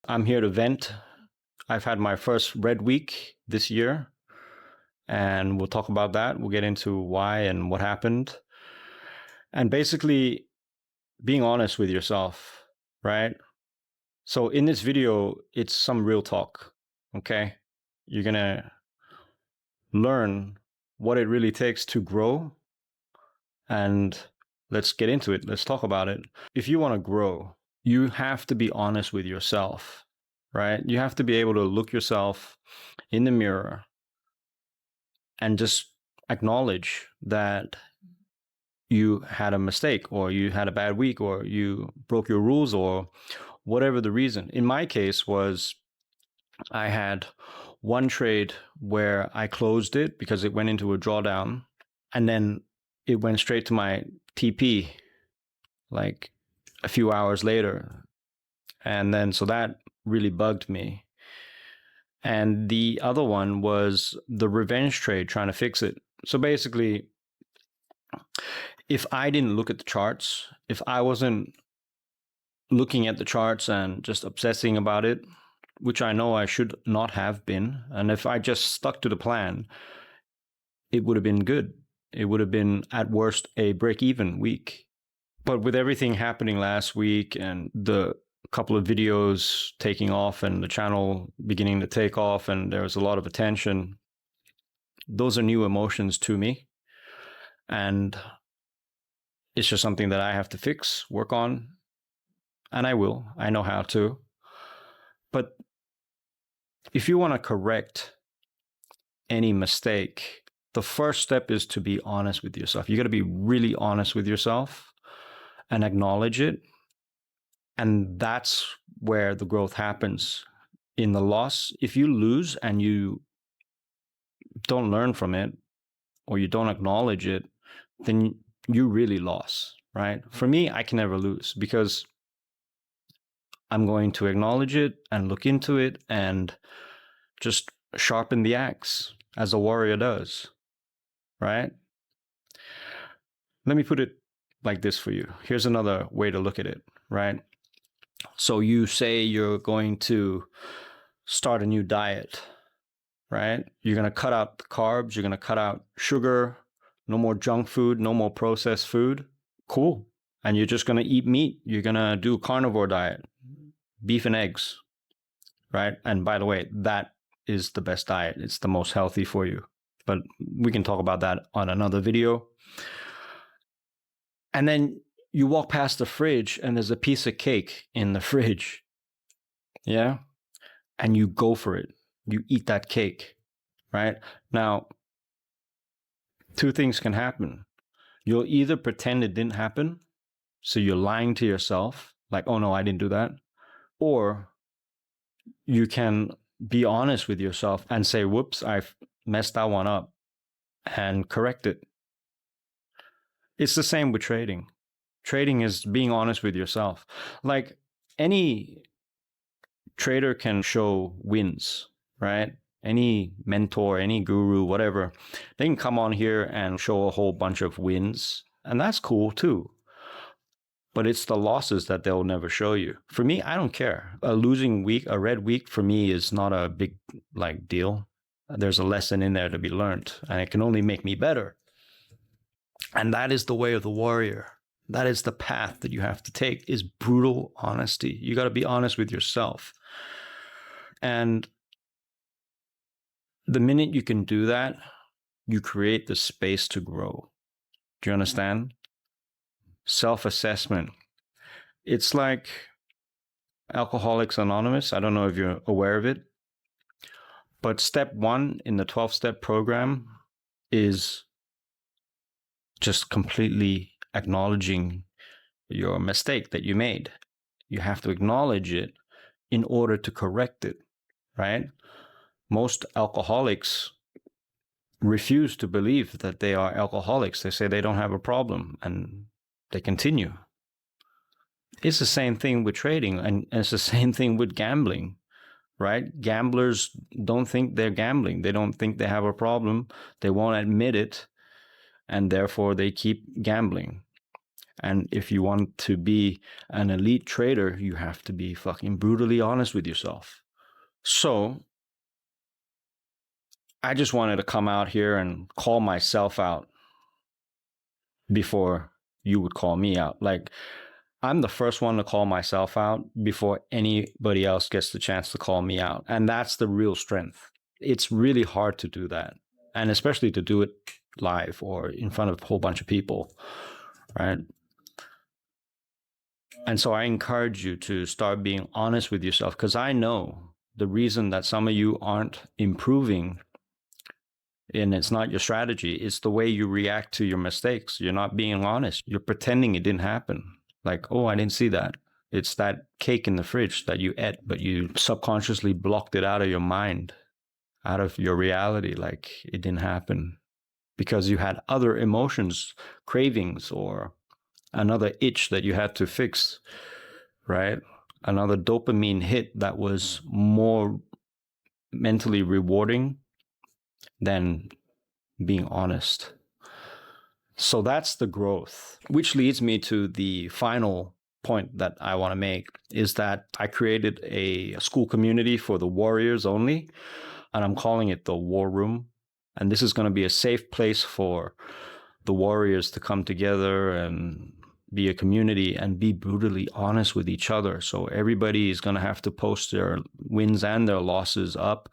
I'm here to vent. I've had my first red week this year, and we'll talk about that. We'll get into why and what happened. And basically, being honest with yourself, right? So, in this video, it's some real talk, okay? You're going to learn what it really takes to grow, and let's get into it. Let's talk about it. If you want to grow, you have to be honest with yourself, right? You have to be able to look yourself in the mirror and just acknowledge that you had a mistake, or you had a bad week, or you broke your rules, or whatever the reason. In my case was I had one trade where I closed it because it went into a drawdown, and then it went straight to my TP like a few hours later. And then so that really bugged me. And the other one was the revenge trade, trying to fix it. So basically, if I didn't look at the charts, if I wasn't looking at the charts and just obsessing about it, which I know I should not have been, and if I just stuck to the plan, it would have been good. It would have been, at worst, a break-even week. But with everything happening last week and the couple of videos taking off and the channel beginning to take off and there was a lot of attention, those are new emotions to me. And it's just something that I have to fix, work on, and I will. I know how to. But if you want to correct any mistake, the first step is to be honest with yourself. You got to be really honest with yourself and acknowledge it. And that's where the growth happens. In the loss, if you lose and you don't learn from it, or you don't acknowledge it, then you really lost, right? For me, I can never lose because I'm going to acknowledge it and look into it and just sharpen the axe as a warrior does, right? Let me put it like this for you. Here's another way to look at it, right? So you say you're going to start a new diet, right? You're going to cut out the carbs, you're going to cut out sugar, no more junk food, no more processed food. Cool. And you're just going to eat meat. You're going to do a carnivore diet, beef and eggs, right? And by the way, that is the best diet. It's the most healthy for you. But we can talk about that on another video. And then you walk past the fridge and there's a piece of cake in the fridge. Yeah. And you go for it. You eat that cake, right? Now, two things can happen. You'll either pretend it didn't happen, so you're lying to yourself, like, oh no, I didn't do that. Or you can be honest with yourself and say, whoops, I've messed that one up, and correct it. It's the same with trading. Trading is being honest with yourself. Like, any trader can show wins, right? Any mentor, any guru, whatever, they can come on here and show a whole bunch of wins, and that's cool too. But it's the losses that they'll never show you. For me, I don't care. A losing week, a red week, for me is not a big deal. There's a lesson in there to be learned, and it can only make me better. And that is the way of the warrior. That is the path that you have to take, is brutal honesty. You got to be honest with yourself. And the minute you can do that, you create the space to grow. Do you understand? Self-assessment. It's like Alcoholics Anonymous. I don't know if you're aware of it. But step 1 in the 12-step program is just completely acknowledging your mistake that you made. You have to acknowledge it in order to correct it, right? Most alcoholics refuse to believe that they are alcoholics. They say they don't have a problem, and they continue. It's the same thing with trading, and it's the same thing with gambling, right? Gamblers don't think they're gambling. They don't think they have a problem. They won't admit it, and therefore they keep gambling. And if you want to be an elite trader, you have to be fucking brutally honest with yourself. So I just wanted to come out here and call myself out before you would call me out. Like, I'm the first one to call myself out before anybody else gets the chance to call me out. And that's the real strength. It's really hard to do that. And especially to do it live or in front of a whole bunch of people, right? And so I encourage you to start being honest with yourself, because I know the reason that some of you aren't improving, and it's not your strategy, it's the way you react to your mistakes. You're not being honest. You're pretending it didn't happen. Like, oh, I didn't see that. It's that cake in the fridge that you ate, but you subconsciously blocked it out of your mind, out of your reality, like it didn't happen because you had other emotions, cravings, or another itch that you had to fix, right? Another dopamine hit that was more mentally rewarding than being honest. So that's the growth, which leads me to the final point that I want to make, is that I created a school community for the warriors only, and I'm calling it the War Room. And this is going to be a safe place for the warriors to come together and be a community and be brutally honest with each other. So everybody is going to have to post their wins and their losses up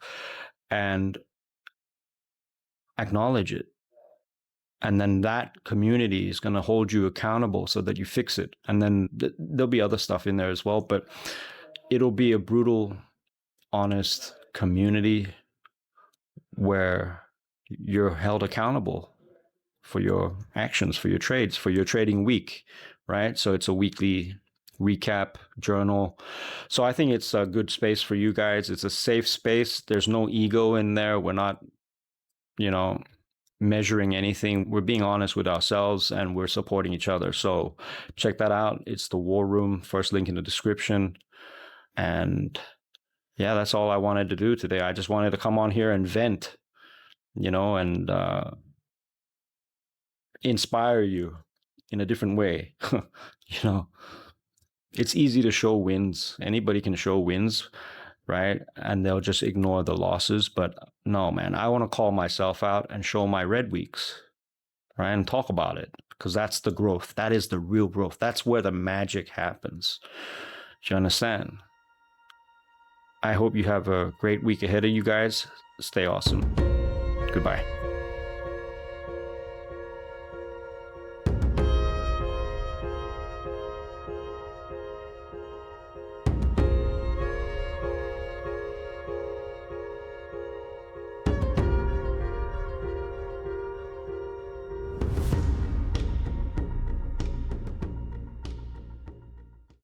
and acknowledge it. And then that community is going to hold you accountable so that you fix it. And then there'll be other stuff in there as well, but it'll be a brutal, honest community where you're held accountable for your actions, for your trades, for your trading week, right? So it's a weekly recap journal. So I think it's a good space for you guys. It's a safe space. There's no ego in there. We're not, measuring anything. We're being honest with ourselves and we're supporting each other. So check that out. It's the War Room, first link in the description. And yeah, that's all I wanted to do today. I just wanted to come on here and vent, and inspire you in a different way. It's easy to show wins. Anybody can show wins, right? And they'll just ignore the losses. But no, man, I want to call myself out and show my red weeks, right? And talk about it, because that's the growth. That is the real growth. That's where the magic happens. Do you understand? I hope you have a great week ahead of you guys. Stay awesome. Goodbye.